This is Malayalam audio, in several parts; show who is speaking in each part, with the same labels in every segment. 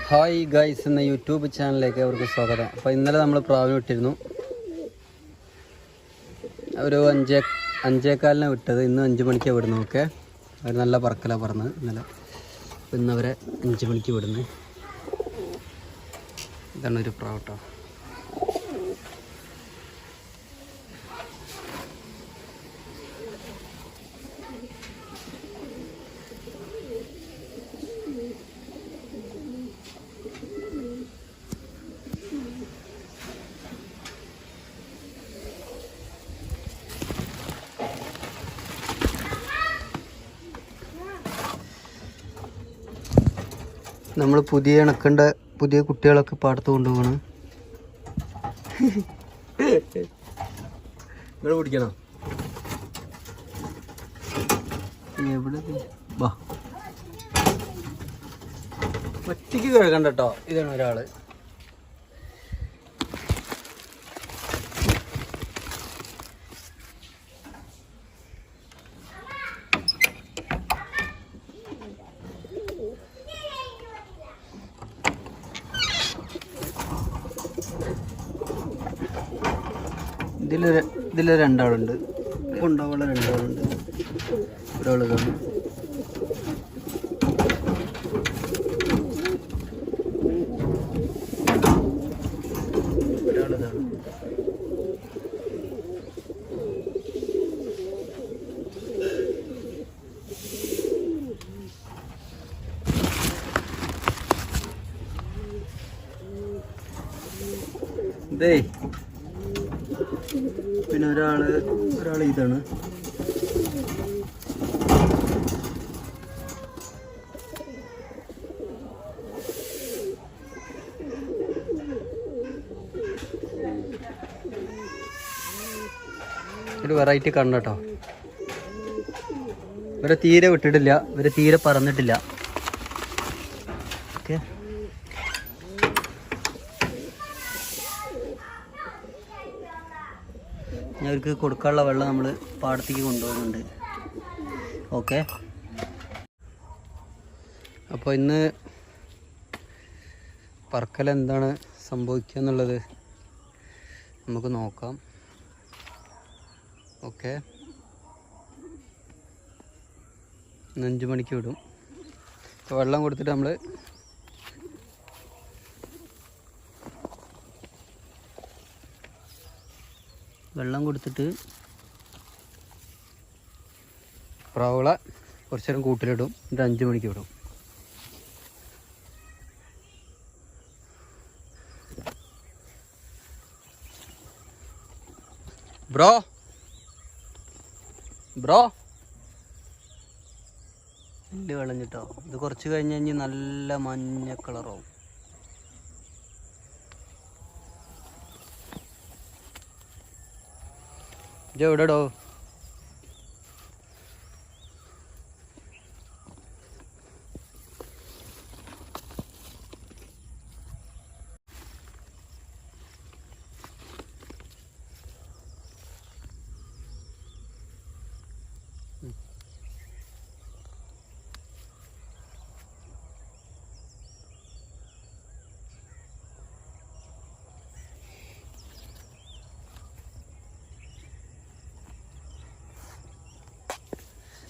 Speaker 1: ഹായ് ഗൈസ് എന്ന യൂട്യൂബ് ചാനലിലേക്ക് അവർക്ക് സ്വാഗതം. അപ്പോൾ ഇന്നലെ നമ്മൾ പ്രാവിനെ വിട്ടിരുന്നു. ഒരു അഞ്ചേകാലിനെ വിട്ടത്. ഇന്ന് 5 മണിക്കാണ് വിടുന്നത്. ഓക്കെ, അവർ നല്ല പറക്കലാണ് പറഞ്ഞത് ഇന്നലെ. അപ്പോൾ ഇന്ന് അവരെ 5 മണിക്ക് വിടുന്നത്. ഇതാണ് ഒരു പ്രാവ് കേട്ടോ. നമ്മൾ പുതിയ ഇണക്കേണ്ട പുതിയ കുട്ടികളൊക്കെ പാടത്ത് കൊണ്ടുപോകണം. നിങ്ങൾ പിടിക്കണോ? എവിടെ വാ, ഒറ്റയ്ക്ക് കഴുകണ്ട കേട്ടോ. ഇതാണ് ഒരാള്. ഇതിൽ രണ്ടാളുണ്ട്. കൊണ്ടുപോകാനുള്ള രണ്ടാളുണ്ട്. ഒരാൾ ഇതാണ്. ഒരാളിതാണ്. ഇതേ പിന്നെ ഒരാള് ഇതാണ്. ഒരു വെറൈറ്റി കണ്ണ് കേട്ടോ. ഇവരെ തീരെ വിട്ടിട്ടില്ല, ഇവരെ തീരെ പറന്നിട്ടില്ല. ഓക്കെ, അവർക്ക് കൊടുക്കാനുള്ള വെള്ളം നമ്മൾ പാടത്തേക്ക് കൊണ്ടുപോകുന്നുണ്ട്. ഓക്കെ, അപ്പോൾ ഇന്ന് പറക്കൽ എന്താണ് സംഭവിക്കുക എന്നുള്ളത് നമുക്ക് നോക്കാം. ഓക്കെ, 5 മണിക്ക് വിടും. അപ്പോൾ വെള്ളം കൊടുത്തിട്ട് നമ്മൾ പ്രാവുകളെ കുറച്ച് നേരം കൂട്ടിലിടും. എന്നിട്ട് 5 മണിക്ക് വിടും. ബ്രോ നെല്ല് വിളഞ്ഞിട്ടോ. ഇത് കുറച്ച് കഴിഞ്ഞ് നല്ല മഞ്ഞ കളറാവും. എവിടെടോ?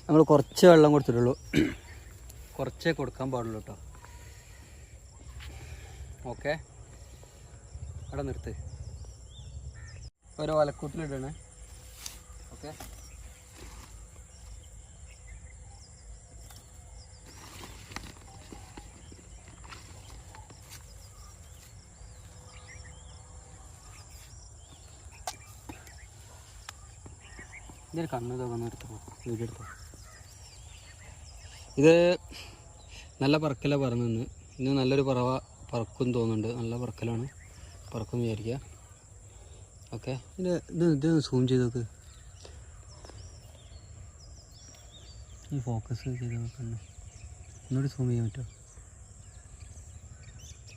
Speaker 1: നമ്മൾ കുറച്ച് വെള്ളം കൊടുത്തിട്ടുള്ളൂ. കുറച്ചേ കൊടുക്കാൻ പാടുള്ളൂ കേട്ടോ. ഓക്കെ, അവിടെ നിർത്ത്. ഓരോ വലക്കൂട്ടിലിടണേ. ഓക്കെ, ഇതിന് കണ്ണ് തോന്നുന്നു. എടുത്തോ, വീഡിയോ എടുത്തോ. ഇത് നല്ല പറക്കലാണ് പറഞ്ഞെന്ന്. ഇന്ന് നല്ലൊരു പറക്കും തോന്നുന്നുണ്ട്. നല്ല പറക്കലാണ്. പറക്കും വിചാരിക്കുക. ഓക്കെ, ഇത് സൂം ചെയ്ത് നോക്ക്. ഈ ഫോക്കസ് ചെയ്ത് നോക്കണ്ട. ഒന്നുകൂടി സൂം ചെയ്യാൻ പറ്റുമോ?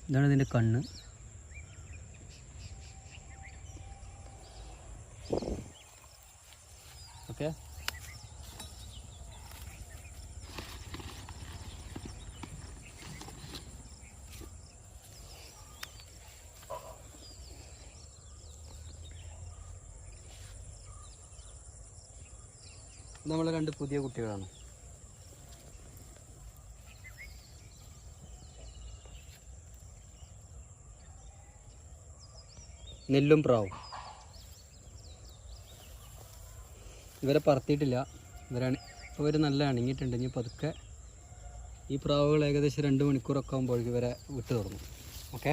Speaker 1: ഇതാണ് ഇതിൻ്റെ കണ്ണ്. ഓക്കെ, നമ്മളെ 2 പുതിയ കുട്ടികളാണ്. നെല്ലും പ്രാവും. ഇവരെ പറത്തിയിട്ടില്ല. ഇവർ നല്ല അണങ്ങിയിട്ടുണ്ട്. ഇനി പതുക്കെ ഈ പ്രാവുകൾ ഏകദേശം 2 മണിക്കൂറൊക്കെ ആകുമ്പോഴേക്കും ഇവരെ വിട്ടു തുടങ്ങും. ഓക്കെ,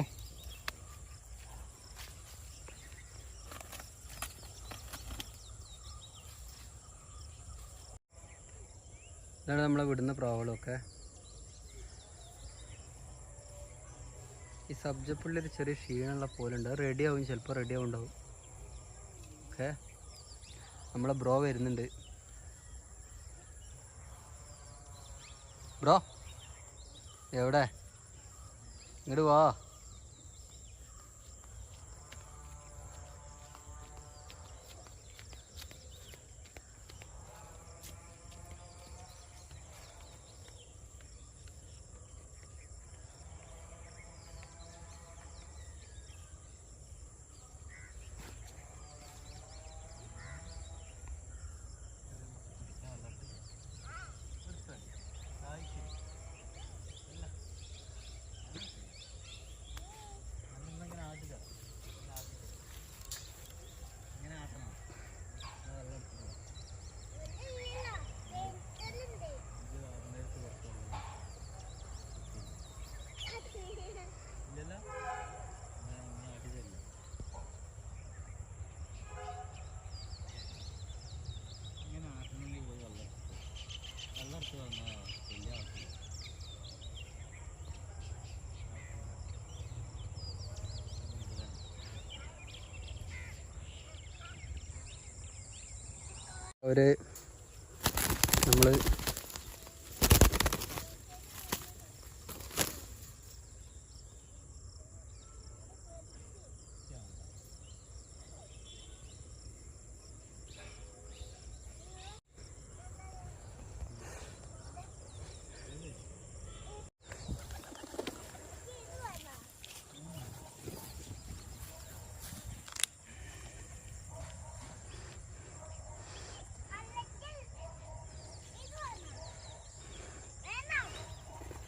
Speaker 1: ഇതാണ് നമ്മളെ വിടുന്ന പ്രാവുകളൊക്കെ. ഈ സബ്ജപ്പുള്ളൊരു ചെറിയ ക്ഷീണമുള്ള പോലെ ഉണ്ട്. അത് റെഡിയാവും, ചിലപ്പോൾ റെഡിയാവും ഉണ്ടാവും. ഓക്കെ, നമ്മളെ ബ്രോ വരുന്നുണ്ട്. ബ്രോ എവിടെ? ഇങ്ങോട്ട് വാ.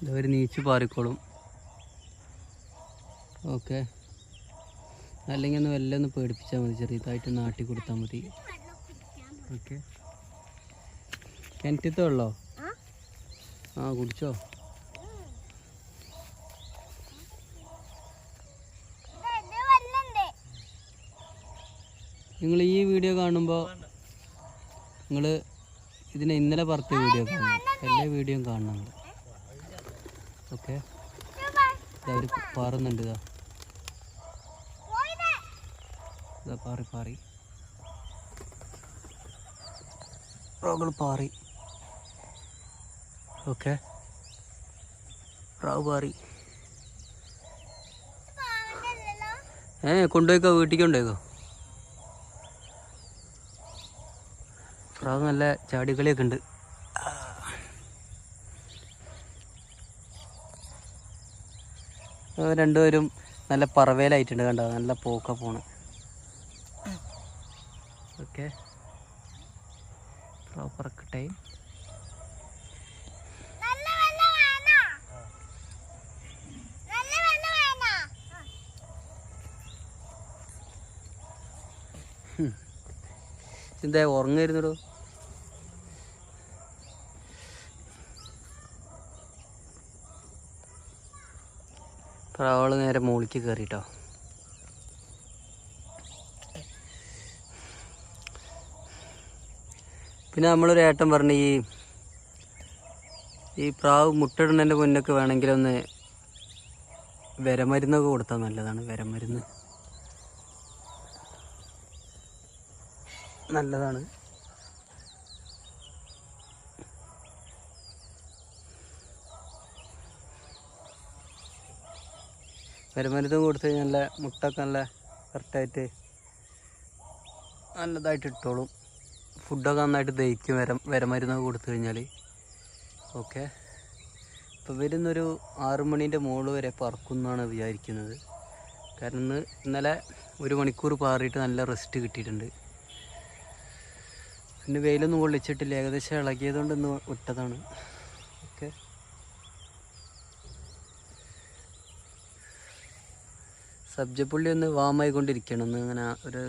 Speaker 1: നമ്മൾ ഇവർ നീച്ച് പാറിക്കോളും. ഓക്കെ, അല്ലെങ്കിൽ ഒന്ന് വല്ല ഒന്ന് പേടിപ്പിച്ചാൽ മതി, ചെറിയതായിട്ട് നാട്ടി കൊടുത്താൽ മതി. ഓക്കെ, കിണറ്റത്തെ വെള്ളോ? ആ, കുടിച്ചോ? നിങ്ങൾ ഈ വീഡിയോ കാണുമ്പോൾ നിങ്ങൾ ഇതിനെ ഇന്നലെ പറത്ത വീഡിയോ കാണണം, എല്ലാ വീഡിയോയും കാണണം. ഓക്കെ, അവർ പാറുന്നുണ്ട്. ഇതാ പാറി പാറി പ്രാവുകൾ പാറി. ഓക്കെ, പ്രാവ് പാറി. കൊണ്ടുപോയിക്കോ, വീട്ടിലേക്ക് കൊണ്ടുപോയിക്കോ. പ്രാവ് നല്ല ചാടിക്കളിയൊക്കെ ഉണ്ട്. രണ്ടുപേരും നല്ല പറവേലായിട്ടുണ്ട്, കണ്ടോ? നല്ല പോക്ക പോണ്. ഓക്കെ, പ്രാവ് പറക്കട്ടെ. എന്താ ഉറങ്ങായിരുന്നോ? പ്രാവള് നേരെ മുകളിലേക്ക് കയറിട്ടോ. പിന്നെ നമ്മളൊരു ഏട്ടൻ പറഞ്ഞ ഈ പ്രാവ് മുട്ടയിടുന്നതിൻ്റെ മുന്നൊക്കെ വേണമെങ്കിലൊന്ന് വിരമരുന്നൊക്കെ കൊടുത്താൽ നല്ലതാണ്. വിരമരുന്ന് നല്ലതാണ്. വിരമരുന്ന് കൊടുത്തു കഴിഞ്ഞാൽ നല്ല മുട്ടൊക്കെ നല്ല കറക്റ്റായിട്ട് നല്ലതായിട്ട് ഇട്ടോളും. ഫുഡൊക്കെ നന്നായിട്ട് ദഹിക്കും വിരമരുന്നൊക്കെ കൊടുത്തു കഴിഞ്ഞാൽ. ഓക്കെ, ഇപ്പോൾ ഇവരിന്നൊരു 6 മണീൻ്റെ മുകളിൽ വരെ പറക്കും എന്നാണ് വിചാരിക്കുന്നത്. കാരണം ഇന്നലെ 1 മണിക്കൂർ പാറിയിട്ട് നല്ല റെസ്റ്റ് കിട്ടിയിട്ടുണ്ട്. പിന്നെ വെയിലൊന്നും കൊള്ളിച്ചിട്ടില്ല, ഏകദേശം ഇളകിയതുകൊണ്ട് ഇന്ന് വിട്ടതാണ്. ഓക്കെ, സബ്ജപ്പുള്ളി ഒന്ന് വാമായിക്കൊണ്ടിരിക്കുകയാണ്, ഒന്ന് ഇങ്ങനെ ഒരു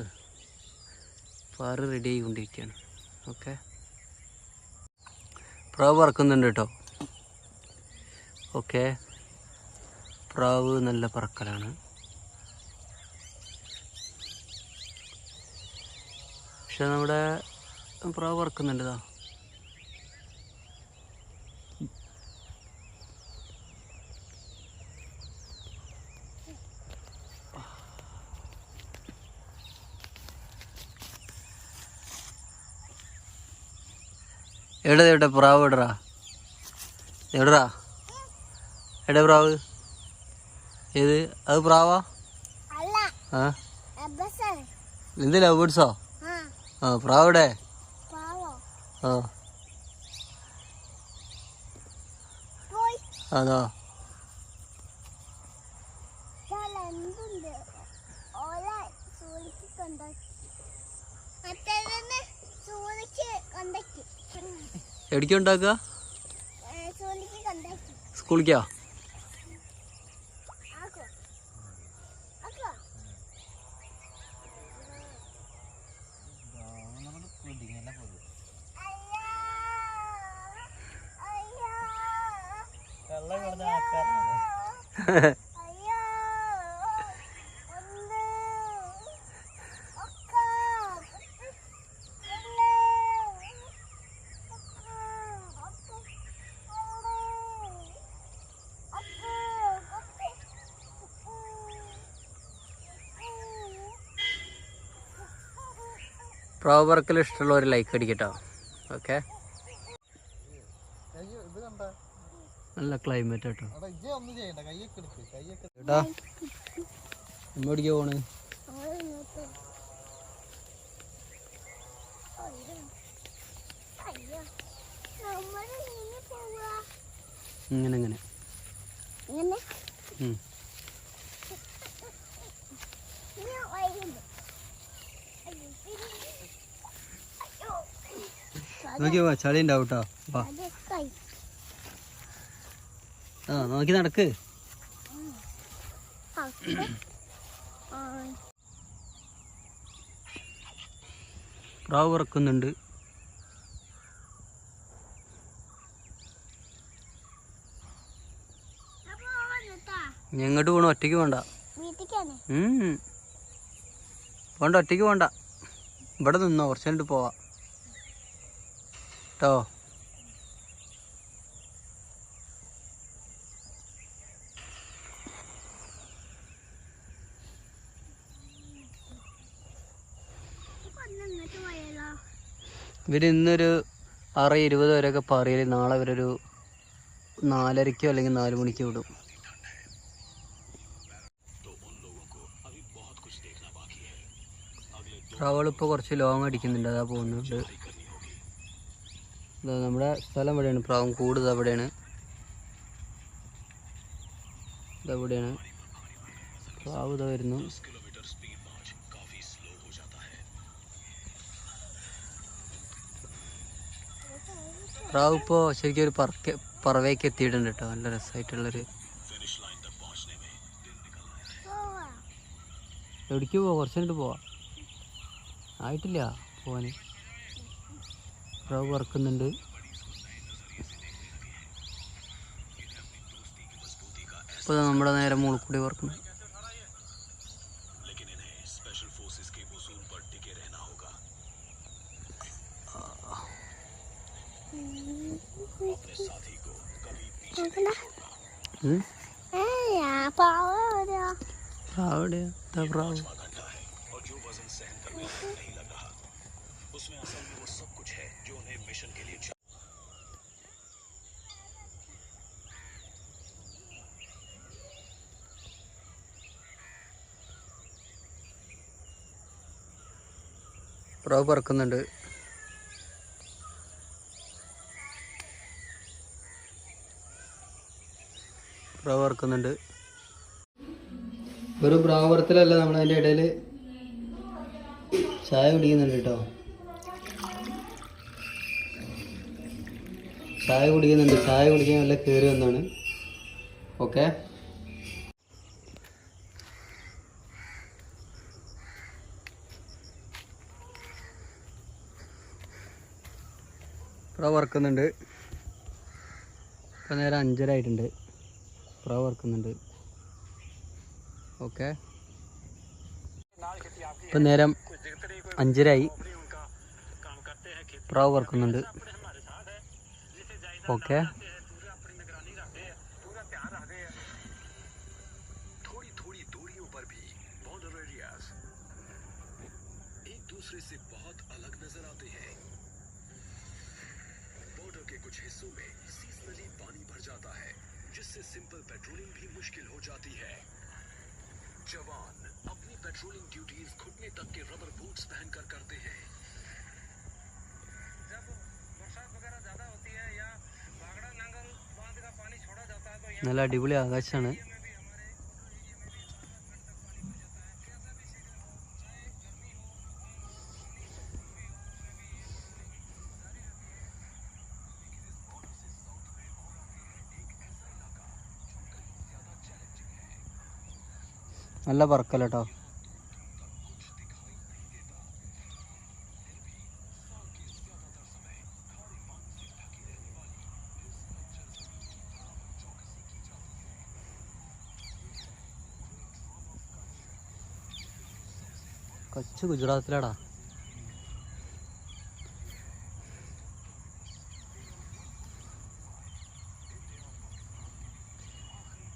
Speaker 1: പാറ് റെഡി ആയിക്കൊണ്ടിരിക്കുകയാണ്. ഓക്കെ, പ്രാവ് പറക്കുന്നുണ്ട് കേട്ടോ. ഓക്കെ, പ്രാവ് നല്ല പറക്കലാണ്. പക്ഷെ നമ്മുടെ പ്രാവ് പറക്കുന്നുണ്ട്. ഇതാ എവിടെ പ്രാവ് എവിടെടാ? എവിടെടാ? എവിടെ പ്രാവ്? ഏത്? അത് പ്രാവാ? ആ, എന്ത് ലവ് ബേർഡ്സോ? ആ, പ്രാവ് എവിടെ? ആ, അതോ? എവിടേക്കാ ഉണ്ടാക്കുക? സ്കൂളിലേക്കാ? പ്രാവ് പറക്കൽ ഇഷ്ടമുള്ളവർ ലൈക്ക് അടിക്കട്ടോ. ഓക്കെ, നല്ല ക്ലൈമറ്റ് കേട്ടോ. ചേട്ടാ എവിടേക്കാ പോണ്? ഇങ്ങനെ ഇങ്ങനെ നോക്കി വാ, ചളി ഉണ്ടാവും കേട്ടോ. വാ, ആ നോക്കി നടക്ക്. പ്രാവ് പറക്കുന്നുണ്ട്. എങ്ങോട്ട് പോണു? ഒറ്റയ്ക്ക് വേണ്ട, വേണ്ട, ഒറ്റയ്ക്ക് വേണ്ട. ഇവിടെ നിന്നോ, കുറച്ച് കഴിഞ്ഞിട്ട് പോവാ കേട്ടോ. ഇവർ ഇന്നൊരു 6:20 വരെയൊക്കെ പറയല്, നാളെ ഇവരൊരു 4:30 അല്ലെങ്കിൽ 4 മണിക്ക് വിടും. ട്രാവളിപ്പോൾ കുറച്ച് ലോങ് അടിക്കുന്നുണ്ട്, അതാ പോകുന്നുണ്ട്. നമ്മുടെ സ്ഥലം എവിടെയാണ്? പ്രാവും കൂട് അവിടെയാണ്, ഇതെവിടെയാണ് പ്രാവ്? ഇതാ വരുന്നു. പ്രാവ് ഇപ്പോൾ ശരിക്കും ഒരു പറവയ്ക്ക് എത്തിയിട്ടുണ്ട് കേട്ടോ. നല്ല രസമായിട്ടുള്ളൊരു. എവിടേക്ക് പോവാ? കുറച്ച് കഴിഞ്ഞിട്ട് പോവാ, ആയിട്ടില്ല പോവാന്. പ്രാവ് പറക്കുന്നുണ്ട്. ഇപ്പോൾ നമ്മുടെ നേരെ മുകളിൽ കൂടി പറക്കുന്നു. പ്രാവ് പറക്കുന്നുണ്ട്. പ്രാവ് പറക്കുന്നുണ്ട്. ഒരു പ്രാവ് പറത്തലല്ല, നമ്മളതിൻ്റെ ഇടയിൽ ചായ കുടിക്കുന്നുണ്ട് കേട്ടോ. ചായ കുടിക്കുന്നുണ്ട്. ചായ കുടിക്കാൻ നല്ല കയറി വന്നാണ്. ഓക്കെ, പ്രാവ് വറക്കുന്നുണ്ട്. ഇപ്പം നേരം 5:30 ആയിട്ടുണ്ട്. പ്രാവ് വറക്കുന്നുണ്ട്. ഓക്കെ, ഇപ്പം നേരം 5:30 ആയി. പ്രാവ് വറക്കുന്നുണ്ട്. ഓക്കെ, दूसरे से बहुत अलग नजर आते हैं। बॉर्डर के कुछ हिस्सों में सीजनली पानी भर जाता है, जिससे सिंपल पेट्रोलिंग भी मुश्किल हो जाती है। जवान अपनी पेट्रोलिंग ड्यूटीज घुटने तक के रबर बूट्स पहनकर करते हैं। जब बरसात वगैरह ज्यादा होती है या बागड़ा नांगल बांध का पानी छोड़ा जाता है तो നല്ല അടിപൊളി ആകാശമാണ്. നല്ല പറക്കല്ല കേട്ടോ. കച്ച് ഗുജറാത്തിലാടാ.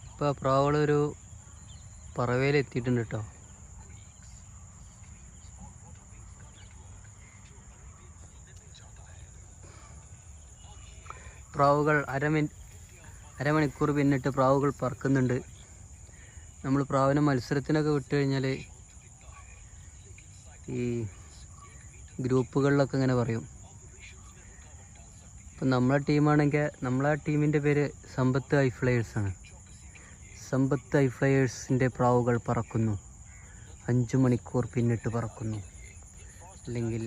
Speaker 1: ഇപ്പോൾ പ്രാവളൊരു പറവയിൽ എത്തിയിട്ടുണ്ട് കേട്ടോ. പ്രാവുകൾ അരമണിക്കൂർ പിന്നിട്ട് പ്രാവുകൾ പറക്കുന്നുണ്ട്. നമ്മൾ പ്രാവിനെ മത്സരത്തിനൊക്കെ വിട്ട് കഴിഞ്ഞാൽ ഈ ഗ്രൂപ്പുകളിലൊക്കെ ഇങ്ങനെ പറയും. ഇപ്പം നമ്മളെ ടീമാണെങ്കിൽ നമ്മളെ ടീമിൻ്റെ പേര് സമ്പത്ത് ഹൈഫ്ലയേഴ്സാണ്. സമ്പത്ത് ഹൈഫ്ലയേഴ്സിൻ്റെ പ്രാവുകൾ പറക്കുന്നു, 5 മണിക്കൂർ പിന്നിട്ട് പറക്കുന്നു, അല്ലെങ്കിൽ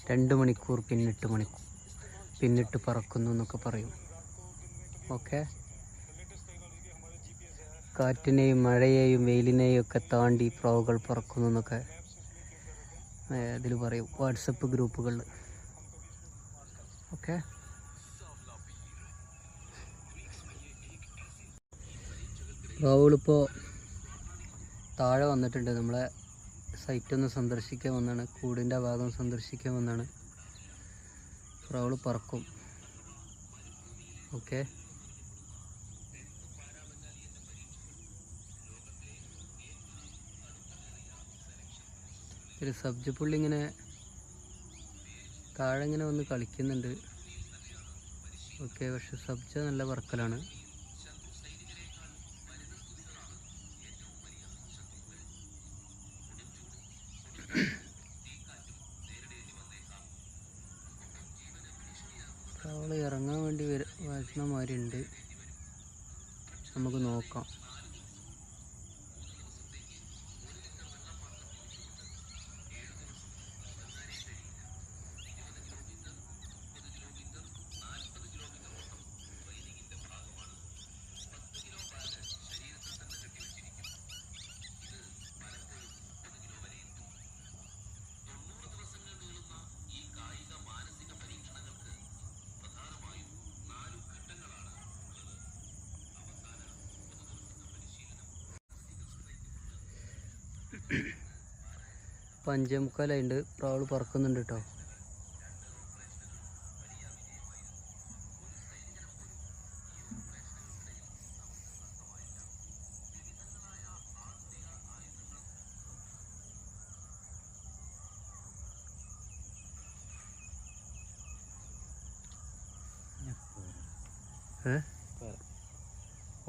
Speaker 1: 2 മണിക്കൂർ പിന്നിട്ട് പറക്കുന്നു എന്നൊക്കെ പറയും. ഓക്കെ, കാറ്റിനെയും മഴയെയും വെയിലിനെയും ഒക്കെ താണ്ടി പ്രാവുകൾ പറക്കുന്നു എന്നൊക്കെ ഇതിൽ പറയും, വാട്സപ്പ് ഗ്രൂപ്പുകളിൽ. ഓക്കെ, പ്രാവുകളിപ്പോൾ താഴെ വന്നിട്ടുണ്ട്. നമ്മളെ സൈറ്റൊന്ന് സന്ദർശിക്കാൻ വന്നാണ്, കൂടിൻ്റെ ഭാഗം സന്ദർശിക്കാൻ വന്നാണ്. പ്രാവുകൾ പറക്കും. ഓക്കെ, ഒരു സബ്ജ പുള്ളി ഇങ്ങനെ താഴെ ഇങ്ങനെ വന്ന് കളിക്കുന്നുണ്ട്. ഓക്കെ, പക്ഷെ സബ്ജ നല്ല പറക്കലാണ്. പ്രാവുകൾ ഇറങ്ങാൻ വേണ്ടി വരുന്ന മാതിരി ഉണ്ട്. നമുക്ക് നോക്കാം. ഇപ്പം 5:45 പ്രാവുകൾ പറക്കുന്നുണ്ട് കേട്ടോ.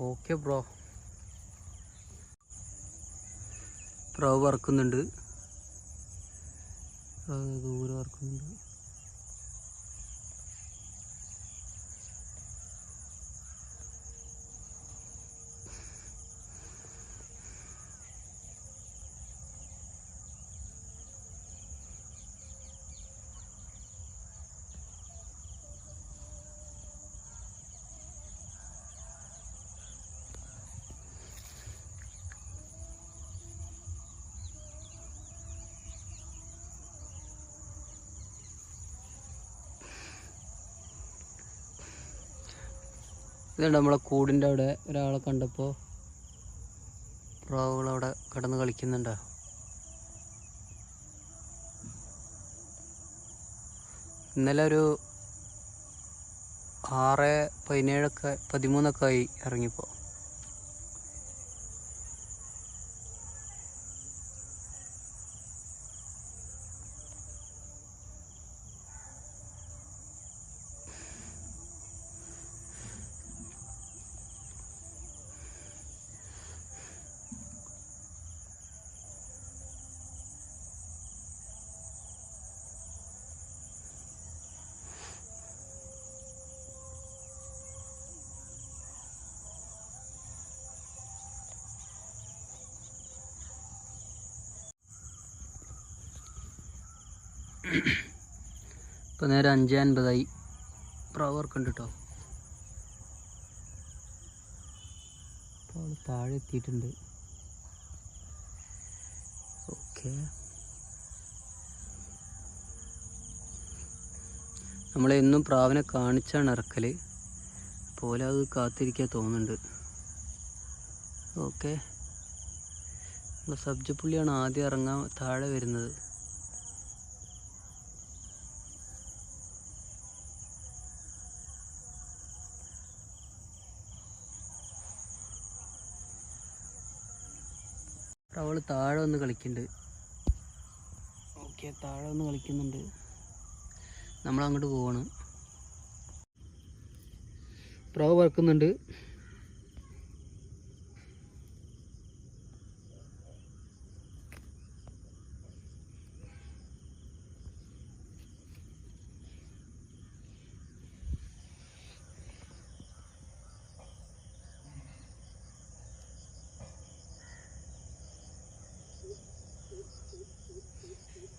Speaker 1: ഓക്കെ ബ്രോ, പ്രാവ് പറക്കുന്നുണ്ട്. ദൂരെ പറക്കുന്നുണ്ട്. ഇതുണ്ട് നമ്മളെ കൂടിൻ്റെ അവിടെ ഒരാളെ കണ്ടപ്പോൾ പ്രാവുകളവിടെ കിടന്ന് കളിക്കുന്നുണ്ടോ? ഇന്നലെ ഒരു 6:17 ആയി ഇറങ്ങിയപ്പോൾ. ഇപ്പോൾ നേരെ 5:50 പ്രാവ് വർക്കുണ്ട് കേട്ടോ. അപ്പോൾ താഴെ എത്തിയിട്ടുണ്ട്. ഓക്കെ, നമ്മളെന്നും പ്രാവിനെ കാണിച്ചാണ് ഇറക്കൽ. പോലെ അത് കാത്തിരിക്കാൻ തോന്നുന്നുണ്ട്. ഓക്കെ, നമ്മുടെ സബ്ജപ്പുള്ളിയാണ് ആദ്യം ഇറങ്ങാൻ താഴെ വരുന്നത്. അവൾ താഴെ വന്ന് കളിക്കുന്നുണ്ട്. ഓക്കെ, താഴെ വന്ന് കളിക്കുന്നുണ്ട്. നമ്മളങ്ങോട്ട് പോവാണ്. പ്രാവ് പറക്കുന്നുണ്ട്.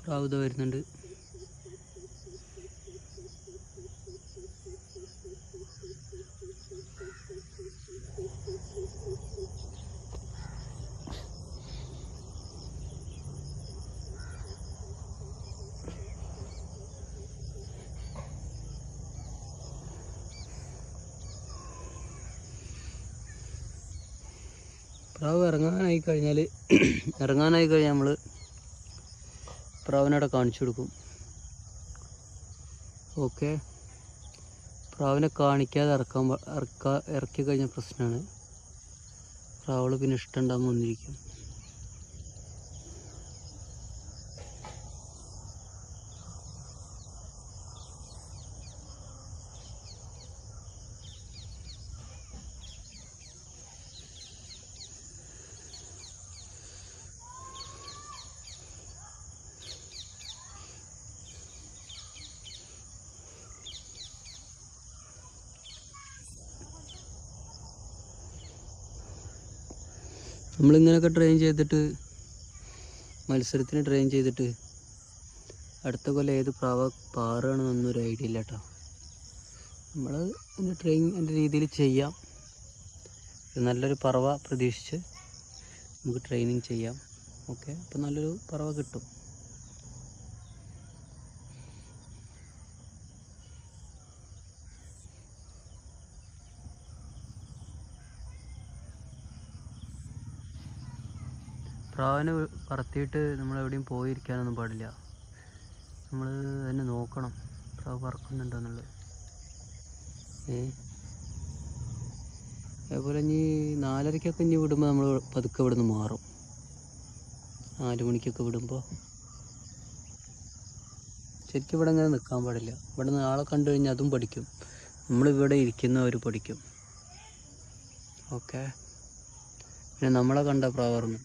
Speaker 1: പ്രാവ് ഇതാ വരുന്നുണ്ട്. പ്രാവ് ഇറങ്ങാനായി കഴിഞ്ഞാൽ നമ്മൾ പ്രാവിനവിടെ കാണിച്ചു കൊടുക്കും. ഓക്കെ, പ്രാവിനെ കാണിക്കാതെ ഇറക്കി കഴിഞ്ഞ പ്രശ്നമാണ്. പ്രാവുകൾ പിന്നെ ഇഷ്ടമുണ്ടാകുമ്പോൾ വന്നിരിക്കും. നമ്മളിങ്ങനെയൊക്കെ ട്രെയിൻ ചെയ്തിട്ട്, മത്സരത്തിന് ട്രെയിൻ ചെയ്തിട്ട് അടുത്ത കൊല്ലം ഏത് പ്രാവ് പാറുകയാണെന്നൊന്നും ഒരു ഐഡിയ ഇല്ല കേട്ടോ. നമ്മൾ എൻ്റെ രീതിയിൽ ചെയ്യാം. നല്ലൊരു പറവ പ്രതീക്ഷിച്ച് നമുക്ക് ട്രെയിനിങ് ചെയ്യാം. ഓക്കെ, അപ്പോൾ നല്ലൊരു പറവ കിട്ടും. പ്രാവിനെ പറത്തിയിട്ട് നമ്മളെവിടെയും പോയിരിക്കാനൊന്നും പാടില്ല. നമ്മൾ തന്നെ നോക്കണം പ്രാവ് പറക്കുന്നുണ്ടോ എന്നുള്ളത്. അതേപോലെ ഇനി 4:30 ഇനി വിടുമ്പോൾ നമ്മൾ പതുക്കെ ഇവിടെ നിന്ന് മാറും. 4 മണിക്കൊക്കെ വിടുമ്പോൾ ശരിക്കും ഇവിടെ ഇങ്ങനെ നിൽക്കാൻ പാടില്ല. ഇവിടെ നിന്ന് ആളെ കണ്ടു കഴിഞ്ഞാൽ അതും പഠിക്കും. നമ്മളിവിടെ ഇരിക്കുന്നവർ പഠിക്കും. ഓക്കെ, പിന്നെ നമ്മളെ കണ്ട പ്രാവർന്ന്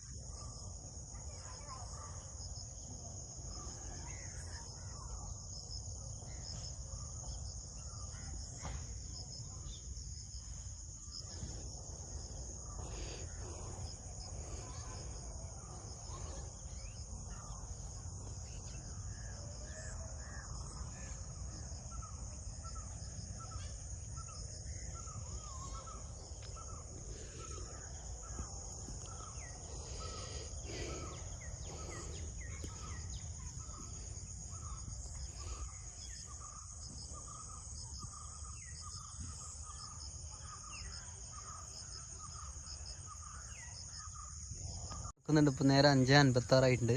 Speaker 1: ക്കുന്നുണ്ട്. ഇപ്പോൾ നേരെ 5:56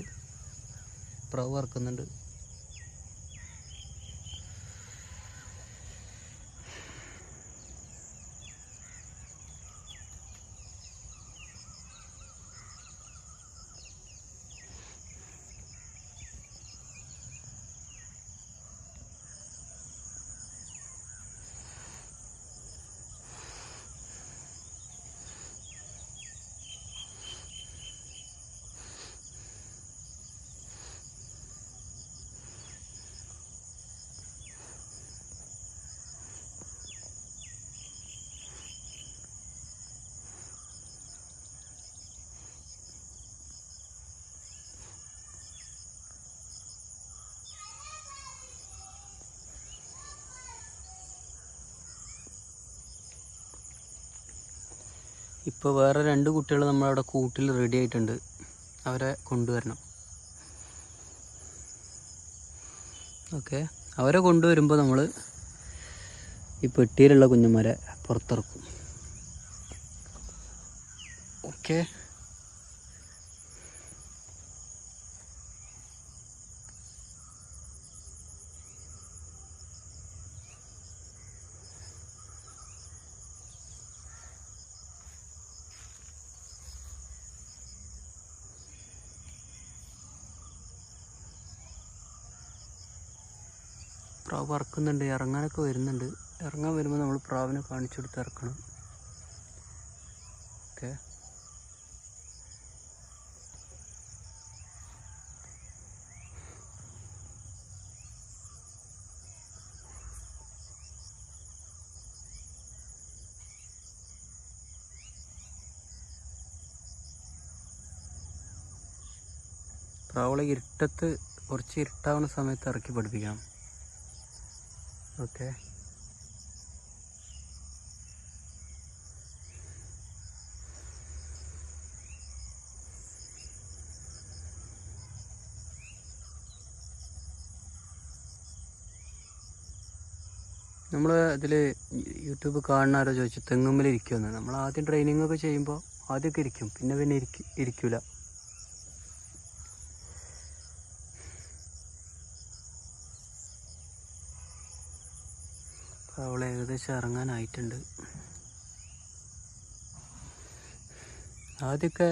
Speaker 1: പ്രാവ് വറക്കുന്നുണ്ട്. ഇപ്പോൾ വേറെ 2 കുട്ടികൾ നമ്മളവിടെ കൂട്ടിൽ റെഡി ആയിട്ടുണ്ട്. അവരെ കൊണ്ടുവരണം. ഓക്കെ, അവരെ കൊണ്ടുവരുമ്പോൾ നമ്മൾ ഈ പെട്ടിയിലുള്ള കുഞ്ഞന്മാരെ പുറത്തിറക്കും. ഓക്കെ, പ്രാവ് പറക്കുന്നുണ്ട്, ഇറങ്ങാനൊക്കെ വരുന്നുണ്ട്. ഇറങ്ങാൻ വരുമ്പോൾ നമ്മൾ പ്രാവിനെ കാണിച്ചു കൊടുത്ത് ഇറക്കണം. ഓക്കെ, പ്രാവുകളെ ഇരുട്ടത്ത് കുറച്ച് ഇരുട്ടാവുന്ന സമയത്ത് ഇറക്കി പഠിപ്പിക്കണം. ഓക്കെ, നമ്മൾ ഇതിൽ യൂട്യൂബ് കാണുന്ന ആരോ ചോദിച്ചു തെങ്ങുമ്മൽ ഇരിക്കുമെന്ന്. നമ്മൾ ആദ്യം ട്രെയിനിങ് ഒക്കെ ചെയ്യുമ്പോൾ ആദ്യമൊക്കെ ഇരിക്കും, പിന്നെ ഇരിക്കൂല. അവൾ ഏകദേശം ഇറങ്ങാനായിട്ടുണ്ട്. ആദ്യമൊക്കെ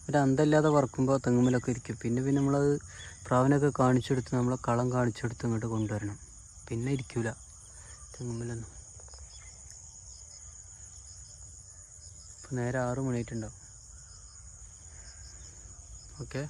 Speaker 1: ഒരു അന്തമില്ലാതെ പറക്കുമ്പോൾ തെങ്ങുമ്മലൊക്കെ ഇരിക്കും. പിന്നെ നമ്മളത് പ്രാവിനൊക്കെ കാണിച്ചെടുത്ത് നമ്മളെ കളം കാണിച്ചെടുത്ത് ഇങ്ങോട്ട് കൊണ്ടുവരണം. പിന്നെ ഇരിക്കൂല തെങ്ങുമ്മലൊന്നും. ഇപ്പം നേരെ 6 മണിയായിട്ടുണ്ടാവും. ഓക്കെ,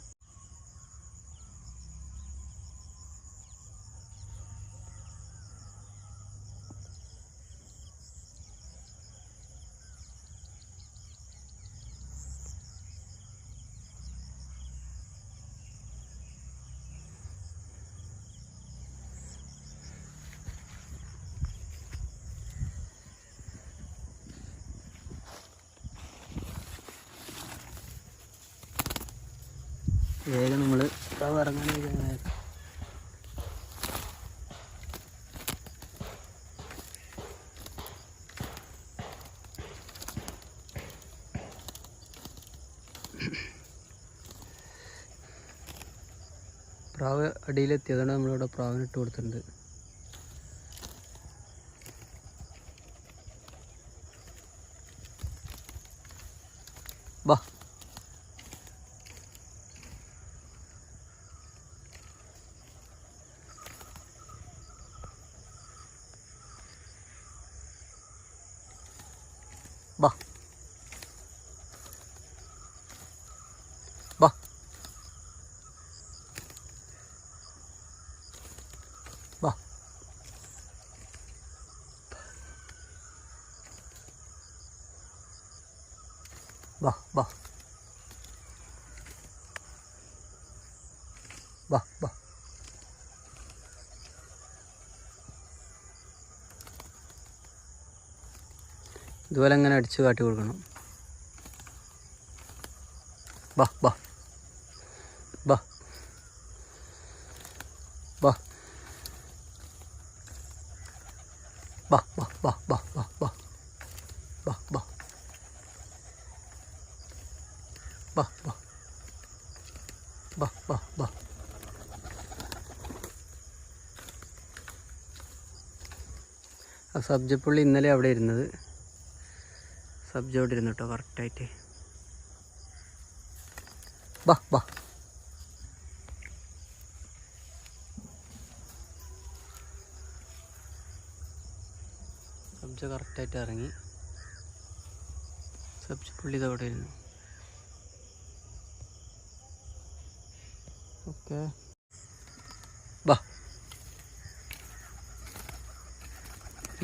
Speaker 1: വേഗം നമ്മൾ പ്രാവ് ഇറങ്ങാനായി. പ്രാവ് അടിയിലെത്തി, അതുകൊണ്ട് നമ്മളിവിടെ പ്രാവിനിട്ട് കൊടുത്തിട്ടുണ്ട്. ബാ, ബാ, ബാ, ബാ, ബാ, ബാ, ബാ, ബാ. ഇതുപോലെ അങ്ങനെ അടിച്ച് കാട്ടി കൊടുക്കണം. ബാ, ബാ, ബാ, ബാ, ബാ, ബാ, ബാ, ബാ, ബാ, ബാ, ബാ, ബാ, ബാ, ബാ. ആ സബ്ജപ്പുള്ളി ഇന്നലെ അവിടെ ഇരുന്നത്, സബ്ജ അവിടെ ഇരുന്നു കേട്ടോ കറക്റ്റായിട്ട്. ബാ ബാ സബ്ജ കറക്റ്റായിട്ട് ഇറങ്ങി. സബ്ജപ്പുള്ളി ഇതവിടെ ഇരുന്നു. ഓക്കെ ബാ.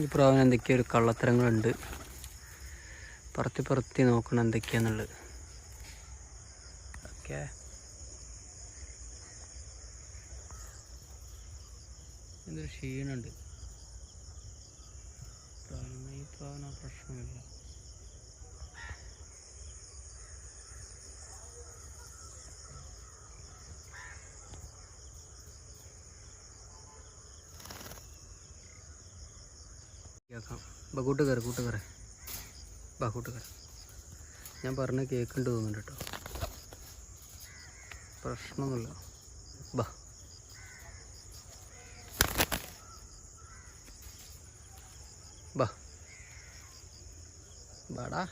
Speaker 1: ഈ പ്രാവിന് എന്തൊക്കെയോ ഒരു കള്ളത്തരങ്ങളുണ്ട്. പറത്തി നോക്കണം എന്തൊക്കെയാന്നുള്ളത്. ഓക്കെ എന്തൊരു ക്ഷീണുണ്ട് പ്രാവിന്. ഈ പ്രാവിന് പ്രശ്നമില്ല. കൂട്ടുകാരെ ഞാൻ പറഞ്ഞ കേൾക്കുന്നുണ്ട് തോന്നുന്നുണ്ട് കേട്ടോ. പ്രശ്നമൊന്നുമില്ല. ബാ ബാ ബാടാ.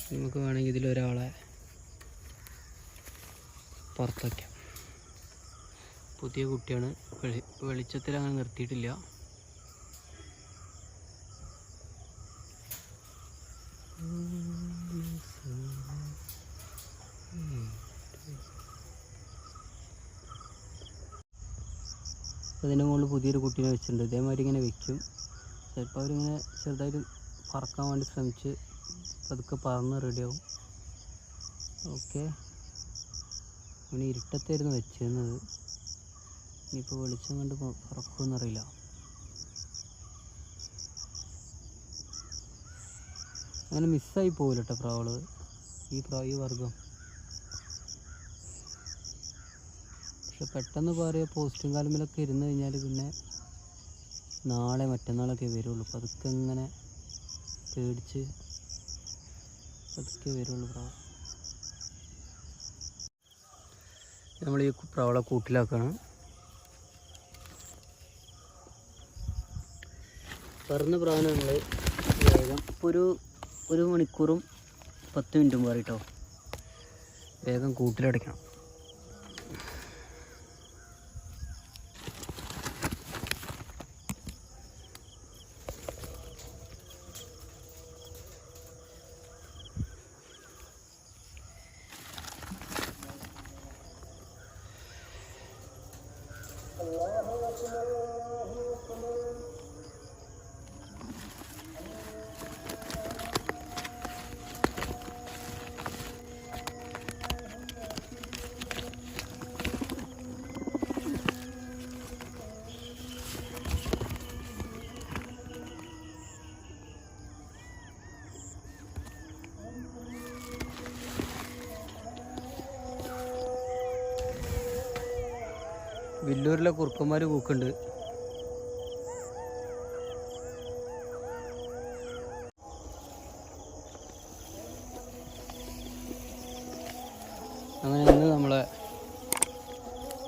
Speaker 1: നമുക്ക് വേണമെങ്കിൽ ഇതിലൊരാളെ പുറത്ത് വയ്ക്കാം. പുതിയ കുട്ടിയാണ്. വെളിച്ചത്തിൽ അങ്ങനെ നിർത്തിയിട്ടില്ല. അതിൻ്റെ മുകളിൽ പുതിയൊരു കുട്ടീനെ വെച്ചിട്ടുണ്ട്. ഇതേമാതിരി ഇങ്ങനെ വെക്കും. ചിലപ്പോൾ അവരിങ്ങനെ ചെറുതായിട്ട് പറക്കാൻ വേണ്ടി ശ്രമിച്ച് പതുക്കെ പറന്ന് റെഡിയാവും. ഓക്കെ അവന് ഇരുട്ടത്തായിരുന്നു വെച്ചിരുന്നത്. ഇനിയിപ്പോൾ വെളിച്ചം കണ്ട് പറക്കുമെന്നറിയില്ല. അങ്ങനെ മിസ്സായി പോകില്ല കേട്ടോ പ്രാവള്. ഈ വർഗം പക്ഷെ പെട്ടെന്ന് പറയുക പോസ്റ്റും കാലമിലൊക്കെ ഇരുന്ന് കഴിഞ്ഞാൽ പിന്നെ നാളെ മറ്റന്നാളൊക്കെ വരുള്ളൂ. പതുക്കെ ഇങ്ങനെ പേടിച്ച് പതുക്കെ വരുള്ളൂ പ്രാവ്. നമ്മൾ ഈ പ്രാവളെ കൂട്ടിലാക്കണം. പറന്ന പ്രാവിനെ നമ്മൾ വേഗം ഇപ്പോൾ ഒരു മണിക്കൂറും 10 മിനിറ്റും മാറിട്ടോ വേഗം കൂട്ടിലടയ്ക്കണം. വില്ലൂരിലെ കുറുക്കന്മാർ കൂക്കുണ്ട്. അങ്ങനെ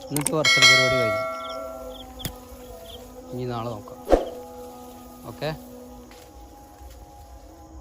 Speaker 1: ഇന്നത്തെ വർത്തല പരിപാടി കഴിഞ്ഞു. ഇനി നാളെ നോക്കാം. ഓക്കെ.